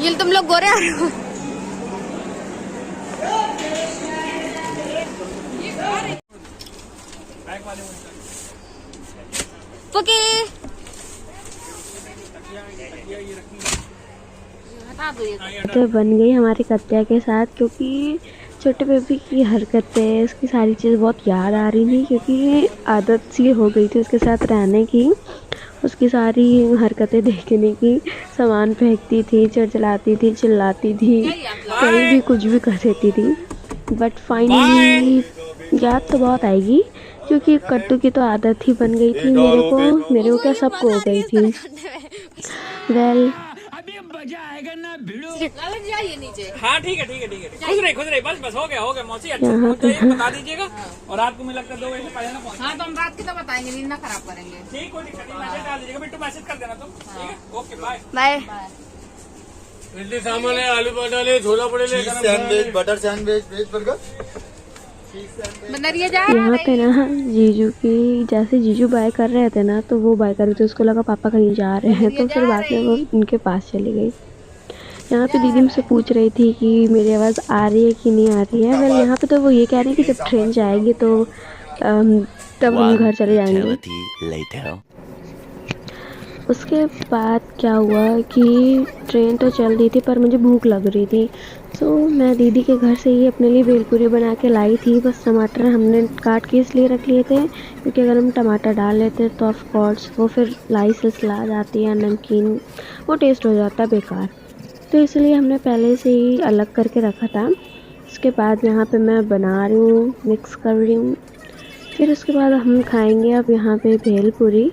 ये तुम लोग गोरे आ रहे हो। ओके तो बन गई हमारी कत्या के साथ, क्योंकि छोटे बेबी की हरकतें, उसकी सारी चीज़ बहुत याद आ रही थी, क्योंकि आदत सी हो गई थी उसके साथ रहने की। उसकी सारी हरकतें देखने की, सामान फेंकती थी, चलाती थी, चिल्लाती थी, कहीं भी कुछ भी कर देती थी। बट फाइनली याद तो बहुत आएगी, क्योंकि कट्टू की तो आदत ही बन गई थी मेरे को क्या सबको हो गई थी। वेल आएगा ना भिड़ो। जाइए नीचे। हाँ ठीक है ठीक है ठीक है, खुश रही बस हो गया मौसी। अच्छा यहाँ पहुंच पे जाइए, बता दीजिएगा। और रात को मुझे लगता है 2 बजे से पहले ना पहुंच। हाँ तो हम रात की तो बताएंगे, नींद ना खराब करेंगे। ठीक, कोई दिक्कत नहीं, मैसेज डाल दीजिएगा, बिट्टू मैसेज कर देना तुम। ठीक है, ओके बाय बाय। इडली सामान है, आलू पराठा ले, छोला पड़े ले, sandwich, butter sandwich, veg burger. बनरिया जा यहाँ पे ना जीजू की, जैसे जीजू बाय कर रहे थे ना, तो वो बाय कर रहे थे, उसको लगा पापा कहीं जा रहे हैं, तो फिर बाद में वो उनके पास चली गई। यहाँ पे दीदी मुझसे पूछ रही थी कि मेरी आवाज़ आ रही है कि नहीं आ रही है। वेल यहाँ पे तो वो ये कह रही है कि जब ट्रेन जाएगी तो तब हम घर चले जाएंगे। उसके बाद क्या हुआ कि ट्रेन तो चल रही थी, पर मुझे भूख लग रही थी, तो मैं दीदी के घर से ही अपने लिए भेलपूरी बना के लाई थी। बस टमाटर हमने काट के इसलिए रख लिए थे, क्योंकि अगर हम टमाटर डाल लेते तो ऑफ कोर्स वो फिर लाई से सला जाती है, नमकीन, वो टेस्ट हो जाता है बेकार, तो इसलिए हमने पहले से ही अलग करके रखा था। उसके बाद यहाँ पे मैं बना रही हूँ, मिक्स कर रही हूँ, फिर उसके बाद हम खाएंगे अब यहाँ पे भेलपूरी,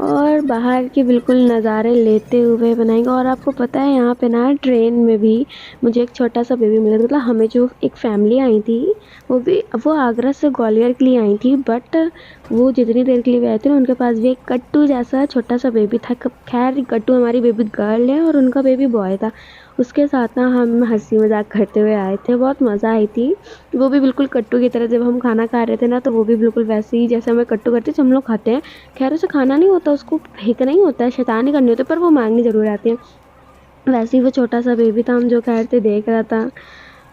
और बाहर के बिल्कुल नज़ारे लेते हुए बनाएंगे। और आपको पता है यहाँ पे ना ट्रेन में भी मुझे एक छोटा सा बेबी मिला, मतलब हमें जो एक फैमिली आई थी, वो आगरा से ग्वालियर के लिए आई थी, बट वो जितनी देर के लिए आए थे ना, उनके पास भी एक कट्टू जैसा छोटा सा बेबी था। खैर कट्टू हमारी बेबी गर्ल है और उनका बेबी बॉय था। उसके साथ ना हम हंसी मजाक करते हुए आए थे, बहुत मज़ा आई थी। वो भी बिल्कुल कट्टू की तरह, जब हम खाना खा रहे थे ना, तो वो भी बिल्कुल वैसे ही जैसे हमें कट्टू करते हम लोग खाते हैं। खैर उसे खाना नहीं होता, उसको फेंकना ही होता है, शैतानी करनी होती है, पर वो मांगनी ज़रूर आती है। वैसे ही वो छोटा सा बेबी था, हम जो कह रहे थे देख रहा था,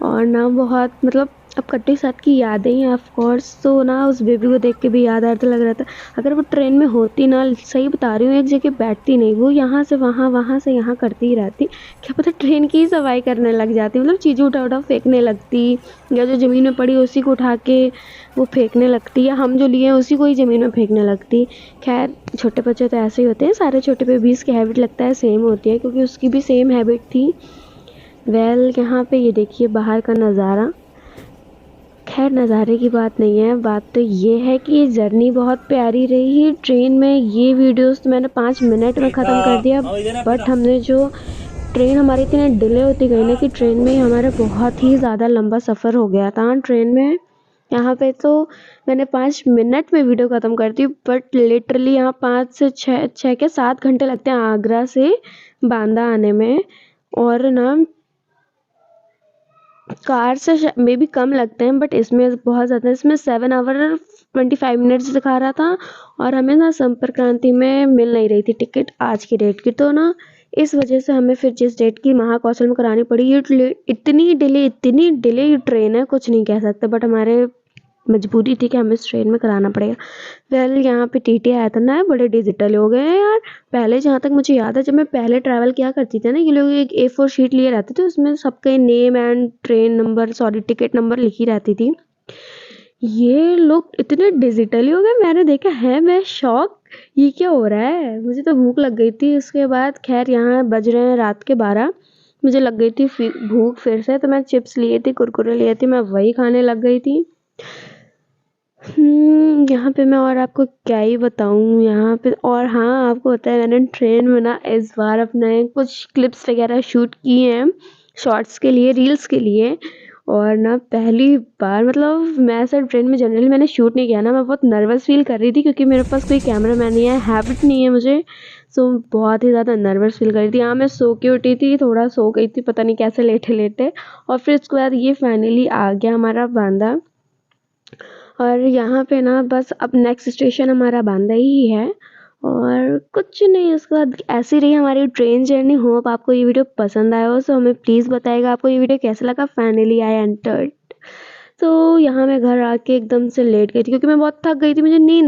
और ना बहुत मतलब अब कट्टी साथ की यादें ही ऑफ कोर्स, तो ना उस बेबी को देख के भी याद आ रहा था, लग रहा था अगर वो ट्रेन में होती ना, सही बता रही हूँ, एक जगह बैठती नहीं, वो यहाँ से वहाँ, वहाँ से यहाँ करती ही रहती। क्या पता ट्रेन की ही सफाई करने लग जाती, मतलब चीज़ें उठा फेंकने लगती, या जो ज़मीन में पड़ी उसी को उठा के वो फेंकने लगती, या हम जो लिए हैं उसी को ही ज़मीन में फेंकने लगती। खैर छोटे बच्चे तो ऐसे ही होते हैं, सारे छोटे बेबीज़ की हैबिट लगता है सेम होती है, क्योंकि उसकी भी सेम हैबिट थी। वेल यहाँ पे ये देखिए बाहर का नज़ारा। खैर नज़ारे की बात नहीं है, बात तो ये है कि ये जर्नी बहुत प्यारी रही ट्रेन में। ये वीडियोस तो मैंने 5 मिनट में ख़त्म कर दिया, बट हमने जो ट्रेन हमारी इतनी डिले होती गई ना, कि ट्रेन में हमारा बहुत ही ज़्यादा लंबा सफ़र हो गया था ट्रेन में। यहाँ पे तो मैंने 5 मिनट में वीडियो ख़त्म कर दी, बट लिटरली यहाँ 5 से 6 के 7 घंटे लगते हैं आगरा से बांदा आने में, और ना कार से मे भी कम लगते हैं, बट इसमें बहुत ज़्यादा, इसमें 7 आवर 25 मिनट्स दिखा रहा था, और हमें ना संपर्क क्रांति में मिल नहीं रही थी टिकट आज की डेट की, तो ना इस वजह से हमें फिर जिस डेट की महाकौशल में करानी पड़ी। ये इतनी डिले ट्रेन है, कुछ नहीं कह सकते, बट हमारे मजबूरी थी कि हमें इस ट्रेन में कराना पड़ेगा। वेल यहाँ पे टीटी आया था ना, बड़े डिजिटल हो गए हैं यार। पहले जहाँ तक मुझे याद है, जब मैं पहले ट्रैवल किया करती थी ना, ये लोग एक A4 शीट लिए रहते थे, उसमें सबके name and train number, sorry ticket number लिखी रहती थी। ये लोग इतने डिजिटली हो गए, मैंने देखा है, मैं शॉक, ये क्या हो रहा है। मुझे तो भूख लग गई थी। उसके बाद खैर यहाँ बज रहे हैं रात के 12, मुझे लग गई थी भूख फिर से, तो मैं चिप्स लिए थी, कुरकुरे लिए थे, मैं वही खाने लग गई थी। यहाँ पे मैं और आपको क्या ही बताऊँ यहाँ पे। और हाँ आपको पता है, मैंने ट्रेन में ना इस बार अपने कुछ क्लिप्स वगैरह शूट किए हैं शॉर्ट्स के लिए, रील्स के लिए। और ना पहली बार, मतलब मैं ऐसा ट्रेन में जनरली मैंने शूट नहीं किया ना, मैं बहुत नर्वस फील कर रही थी, क्योंकि मेरे पास कोई कैमरा मैन नहीं है, हैबिट नहीं है मुझे, सो बहुत ही ज़्यादा नर्वस फील कर रही थी। हाँ मैं सो के उठी थी, थोड़ा सो गई थी, पता नहीं कैसे लेटे लेटे, और फिर उसके बाद ये फाइनली आ गया हमारा बांदा। और यहाँ पे ना बस अब नेक्स्ट स्टेशन हमारा बांदा ही है, और कुछ नहीं, उसके बाद ऐसी रही हमारी ट्रेन जर्नी। होप आपको ये वीडियो पसंद आया हो, सो हमें प्लीज़ बताइएगा आपको ये वीडियो कैसा लगा। Finally I entered. तो यहाँ मैं घर आके एकदम से लेट गई थी क्योंकि मैं बहुत थक गई थी, मुझे नींद